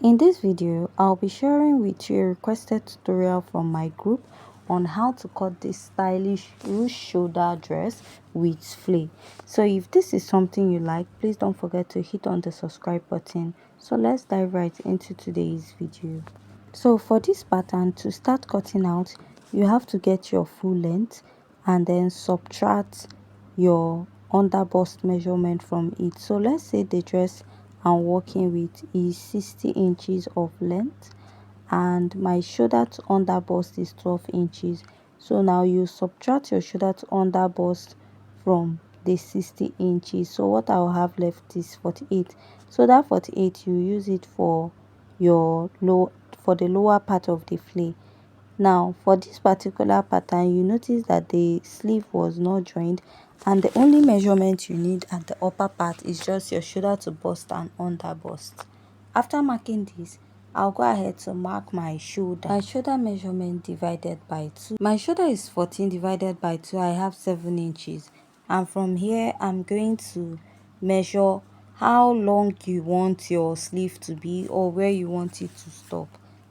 In this video, I'll be sharing with you a requested tutorial from my group on how to cut this stylish ruched shoulder dress with flay. So if this is something you like, please don't forget to hit on the subscribe button. So let's dive right into today's video. So for this pattern, to start cutting out, you have to get your full length and then subtract your underbust measurement from it. So let's say the dress I'm working with is 60 inches of length and my shoulder to underbust is 12 inches. So now you subtract your shoulder to underbust from the 60 inches. So what I'll have left is 48. So that 48, you use it for your the lower part of the flay. Now for this particular pattern, you notice that the sleeve was not joined and the only measurement you need at the upper part is just your shoulder to bust and under bust. After marking this, I'll go ahead to mark my shoulder. My shoulder measurement divided by 2. My shoulder is 14 divided by 2. I have 7 inches. And from here, I'm going to measure how long you want your sleeve to be or where you want it to stop.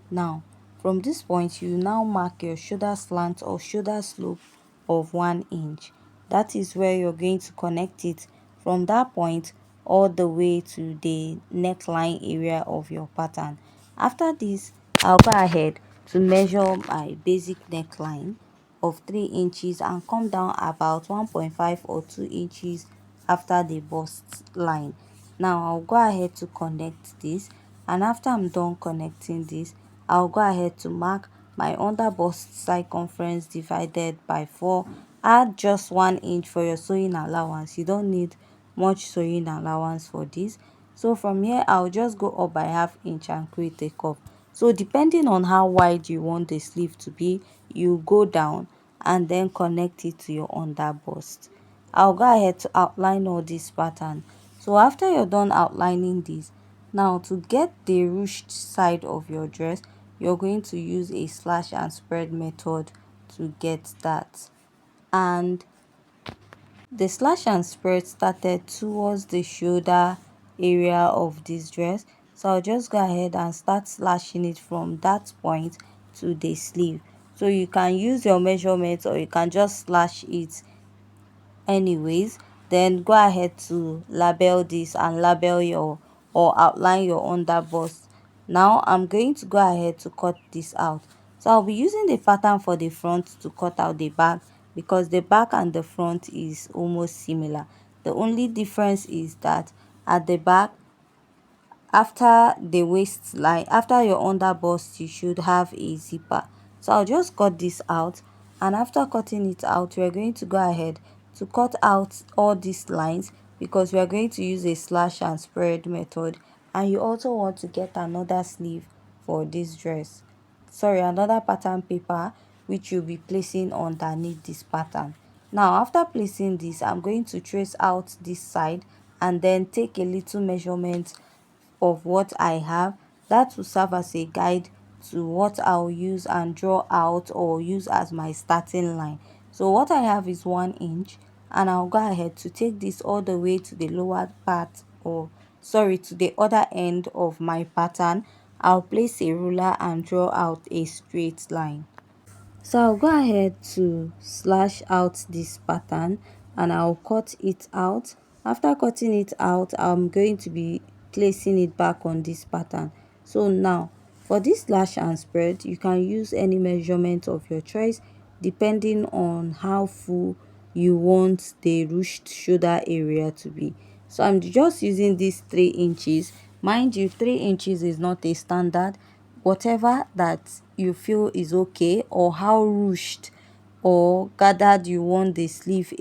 Now, from this point, you now mark your shoulder slant or shoulder slope of 1 inch. That is where you're going to connect it from that point all the way to the neckline area of your pattern. After this, I'll go ahead to measure my basic neckline of 3 inches and come down about 1.5 or 2 inches after the bust line. Now I'll go ahead to connect this, and after I'm done connecting this, I'll go ahead to mark my under bust circumference divided by 4. Add just 1 inch for your sewing allowance. You don't need much sewing allowance for this. So from here, I'll just go up by ½ inch and create a curve. So depending on how wide you want the sleeve to be, you go down and then connect it to your under bust. I'll go ahead to outline all this pattern. So after you're done outlining this, now to get the ruched side of your dress, you're going to use a slash and spread method to get that. And the slash and spread started towards the shoulder area of this dress. So I'll just go ahead and start slashing it from that point to the sleeve. So you can use your measurements or you can just slash it anyways. Then go ahead to label this and label your or outline your underbust. Now I'm going to go ahead to cut this out. So I'll be using the pattern for the front to cut out the back because the back and the front is almost similar. The only difference is that at the back, after the waistline, after your underbust, you should have a zipper. So I'll just cut this out, and after cutting it out, we're going to go ahead to cut out all these lines because we are going to use a slash and spread method, and you also want to get another sleeve for this dress, sorry, another pattern paper which you'll be placing underneath this pattern. Now after placing this, I'm going to trace out this side and then take a little measurement of what I have. That will serve as a guide to what I'll use and draw out or use as my starting line. So what I have is 1 inch, and I'll go ahead to take this all the way to the lower part, or sorry, to the other end of my pattern. I'll place a ruler and draw out a straight line. So I'll go ahead to slash out this pattern and I'll cut it out. After cutting it out, I'm going to be placing it back on this pattern. So now for this slash and spread, you can use any measurement of your choice depending on how full you want the ruched shoulder area to be. So I'm just using these 3 inches. Mind you, 3 inches is not a standard. Whatever that you feel is okay, or how ruched or gathered you want the sleeve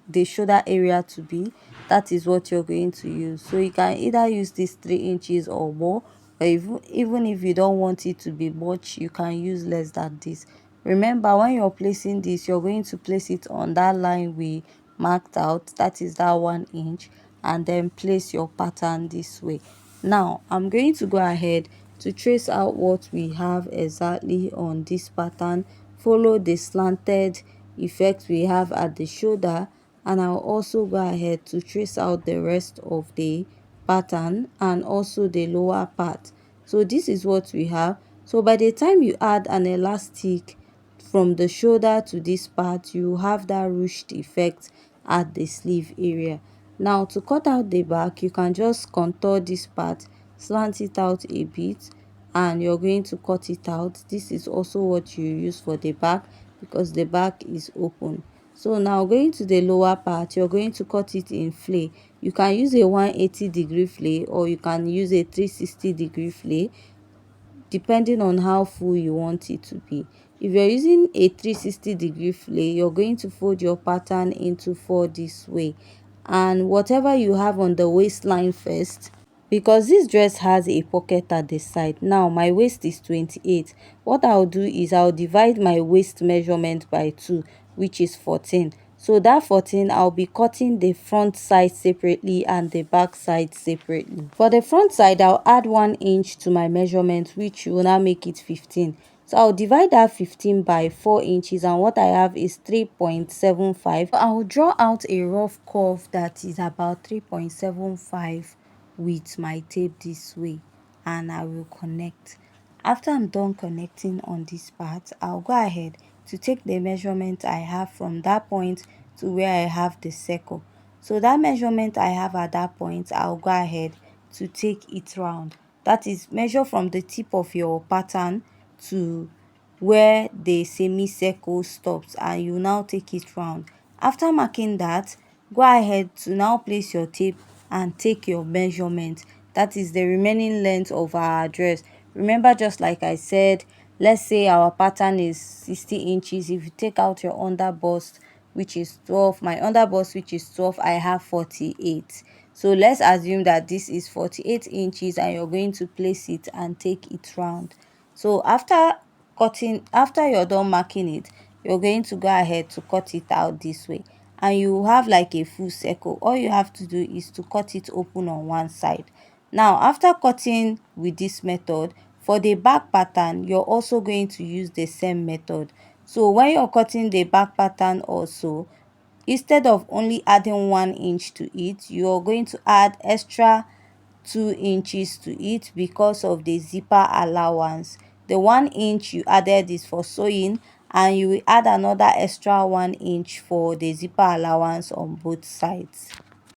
the shoulder area to be, that is what you're going to use. So you can either use this 3 inches or more, or even if you don't want it to be much, you can use less than this. Remember, when you're placing this, you're going to place it on that line we marked out, that is that 1 inch, and then place your pattern this way. Now I'm going to go ahead to trace out what we have exactly on this pattern. Follow the slanted effect we have at the shoulder, and I'll also go ahead to trace out the rest of the pattern and also the lower part. So this is what we have. So by the time you add an elastic from the shoulder to this part, you have that ruched effect at the sleeve area. Now to cut out the back, you can just contour this part, slant it out a bit, and you're going to cut it out. This is also what you use for the back because the back is open. So now going to the lower part, you're going to cut it in flay. You can use a 180-degree flay or you can use a 360-degree flay, depending on how full you want it to be. If you're using a 360-degree flay, you're going to fold your pattern into 4 this way, and whatever you have on the waistline first, because this dress has a pocket at the side. Now my waist is 28. What I'll do is I'll divide my waist measurement by 2, which is 14. So that 14, I'll be cutting the front side separately and the back side separately. For the front side, I'll add 1 inch to my measurement, which will now make it 15. So I'll divide that 15 by 4 inches, and what I have is 3.75. I'll draw out a rough curve that is about 3.75 with my tape this way, and I will connect. After I'm done connecting on this part, I'll go ahead to take the measurement I have from that point to where I have the circle. So that measurement I have at that point, I'll go ahead to take it round. That is, measure from the tip of your pattern to where the semicircle stops, and you now take it round. After marking that, go ahead to now place your tape and take your measurement. That is the remaining length of our dress. Remember, just like I said, let's say our pattern is 60 inches. If you take out your underbust, which is 12, my underbust, which is 12, I have 48. So let's assume that this is 48 inches and you're going to place it and take it round. So after you're done marking it, you're going to go ahead to cut it out this way, and you have like a full circle. All you have to do is to cut it open on one side. Now after cutting with this method, for the back pattern, you're also going to use the same method. So when you're cutting the back pattern also, instead of only adding 1 inch to it, you're going to add extra 2 inches to it because of the zipper allowance. The 1 inch you added is for sewing, and you will add another extra 1 inch for the zipper allowance on both sides.